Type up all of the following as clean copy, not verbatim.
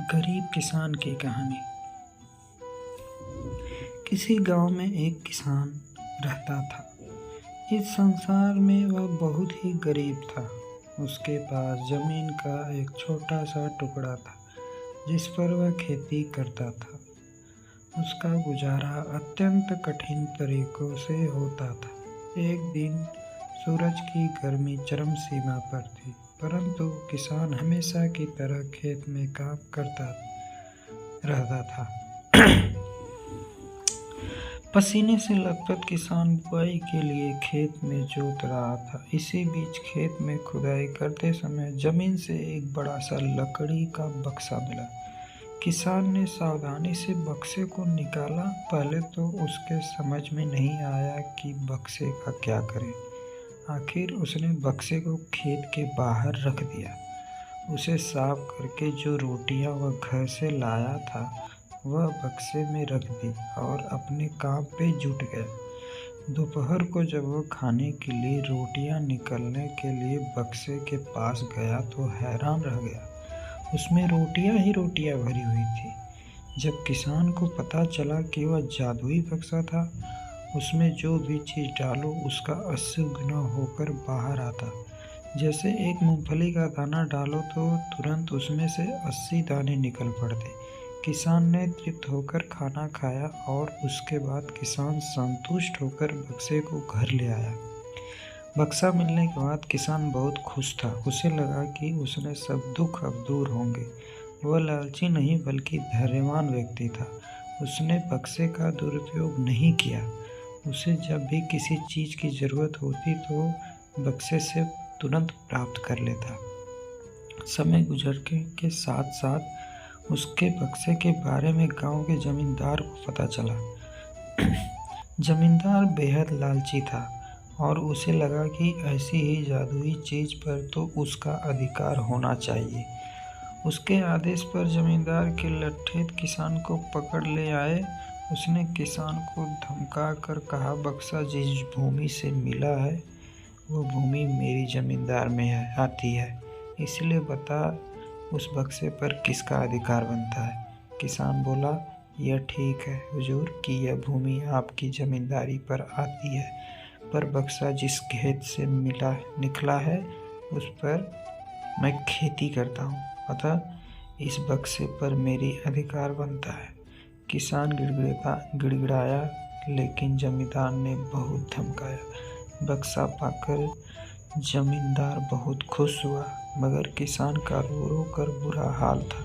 गरीब किसान की कहानी। किसी गांव में एक किसान रहता था। इस संसार में वह बहुत ही गरीब था। उसके पास जमीन का एक छोटा सा टुकड़ा था जिस पर वह खेती करता था। उसका गुजारा अत्यंत कठिन तरीकों से होता था। एक दिन सूरज की गर्मी चरम सीमा पर थी, परंतु किसान हमेशा की तरह खेत में काम करता रहता था। पसीने से लथपथ किसान बुआई के लिए खेत में जोत रहा था। इसी बीच खेत में खुदाई करते समय जमीन से एक बड़ा सा लकड़ी का बक्सा मिला। किसान ने सावधानी से बक्से को निकाला। पहले तो उसके समझ में नहीं आया कि बक्से का क्या करे। आखिर उसने बक्से को खेत के बाहर रख दिया। उसे साफ करके जो रोटियां वह घर से लाया था वह बक्से में रख दी और अपने काम पे जुट गया। दोपहर को जब वह खाने के लिए रोटियां निकालने के लिए बक्से के पास गया तो हैरान रह गया। उसमें रोटियां ही रोटियां भरी हुई थी। जब किसान को पता चला कि वह जादुई बक्सा था, उसमें जो भी चीज़ डालो उसका 80 गुना होकर बाहर आता। जैसे एक मूंगफली का दाना डालो तो तुरंत उसमें से 80 दाने निकल पड़ते। किसान ने तृप्त होकर खाना खाया और उसके बाद किसान संतुष्ट होकर बक्से को घर ले आया। बक्सा मिलने के बाद किसान बहुत खुश था। उसे लगा कि उसने सब दुख अब दूर होंगे। वह लालची नहीं बल्कि धैर्यवान व्यक्ति था। उसने बक्से का दुरुपयोग नहीं किया। उसे जब भी किसी चीज़ की ज़रूरत होती तो बक्से से तुरंत प्राप्त कर लेता। समय गुजरने के साथ साथ उसके बक्से के बारे में गांव के जमींदार को पता चला। जमींदार बेहद लालची था और उसे लगा कि ऐसी ही जादुई चीज़ पर तो उसका अधिकार होना चाहिए। उसके आदेश पर जमींदार के लट्ठे किसान को पकड़ ले आए। उसने किसान को धमका कर कहा, बक्सा जिस भूमि से मिला है वो भूमि मेरी जमींदार में आती है, इसलिए बता उस बक्से पर किसका अधिकार बनता है। किसान बोला, यह ठीक है हुजूर कि यह भूमि आपकी जमींदारी पर आती है, पर बक्सा जिस खेत से निकला है उस पर मैं खेती करता हूँ, अतः इस बक्से पर मेरी अधिकार बनता है। किसान गिड़गिड़ाया, लेकिन जमींदार ने बहुत धमकाया। बक्सा पाकर जमींदार बहुत खुश हुआ, मगर किसान का रो रो कर बुरा हाल था।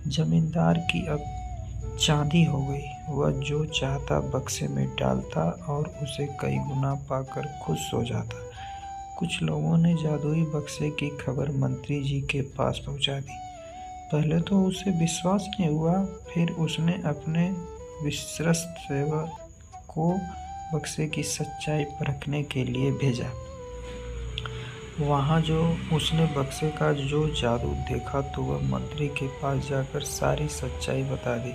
जमींदार की अब चांदी हो गई। वह जो चाहता बक्से में डालता और उसे कई गुना पाकर खुश हो जाता। कुछ लोगों ने जादुई बक्से की खबर मंत्री जी के पास पहुंचा दी। पहले तो उसे विश्वास नहीं हुआ, फिर उसने अपने विश्वस्त सेवक को बक्से की सच्चाई परखने के लिए भेजा। वहाँ जो उसने बक्से का जो जादू देखा तो वह मंत्री के पास जाकर सारी सच्चाई बता दी।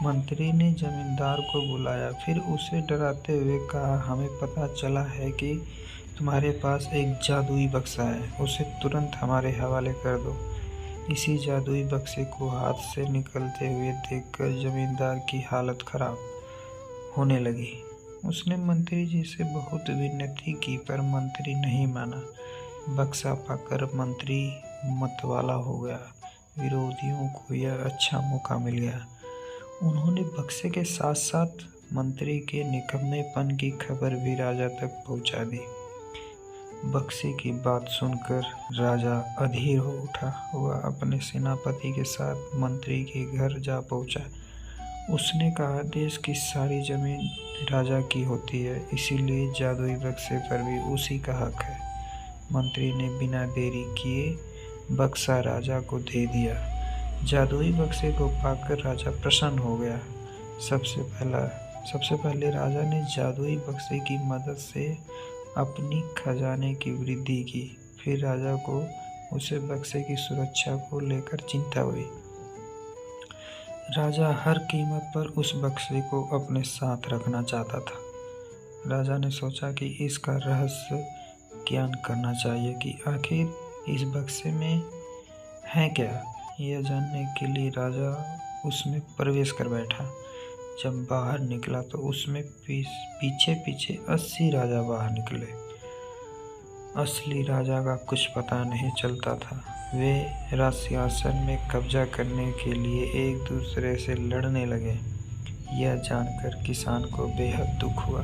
मंत्री ने जमींदार को बुलाया, फिर उसे डराते हुए कहा, हमें पता चला है कि तुम्हारे पास एक जादुई बक्सा है, उसे तुरंत हमारे हवाले कर दो। इसी जादुई बक्से को हाथ से निकलते हुए देखकर जमींदार की हालत खराब होने लगी। उसने मंत्री जी से बहुत विनती की, पर मंत्री नहीं माना। बक्सा पाकर मंत्री मतवाला हो गया। विरोधियों को यह अच्छा मौका मिल गया। उन्होंने बक्से के साथ साथ मंत्री के निकम्मेपन की खबर भी राजा तक पहुंचा दी। बक्से की बात सुनकर राजा अधीर हो उठा। वह अपने सेनापति के साथ मंत्री के घर जा पहुंचा। उसने कहा, देश की सारी जमीन राजा की होती है, इसीलिए जादुई बक्से पर भी उसी का हक है। मंत्री ने बिना देरी किए बक्सा राजा को दे दिया। जादुई बक्से को पाकर राजा प्रसन्न हो गया। सबसे पहले राजा ने जादुई बक्से की मदद से अपनी खजाने की वृद्धि की। फिर राजा को उसे बक्से की सुरक्षा को लेकर चिंता हुई। राजा हर कीमत पर उस बक्से को अपने साथ रखना चाहता था। राजा ने सोचा कि इसका रहस्य ज्ञान करना चाहिए कि आखिर इस बक्से में है क्या। यह जानने के लिए राजा उसमें प्रवेश कर बैठा। जब बाहर निकला तो उसमें पीछे पीछे 80 राजा बाहर निकले। असली राजा का कुछ पता नहीं चलता था। वे राजसिंहासन में कब्जा करने के लिए एक दूसरे से लड़ने लगे। यह जानकर किसान को बेहद दुख हुआ।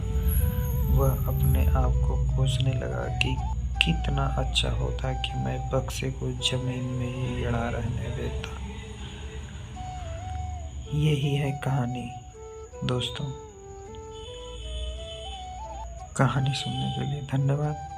वह अपने आप को कोसने लगा कि कितना अच्छा होता कि मैं बक्से को जमीन में ही अड़ा रहने देता। यही है कहानी दोस्तों। कहानी सुनने के लिए धन्यवाद।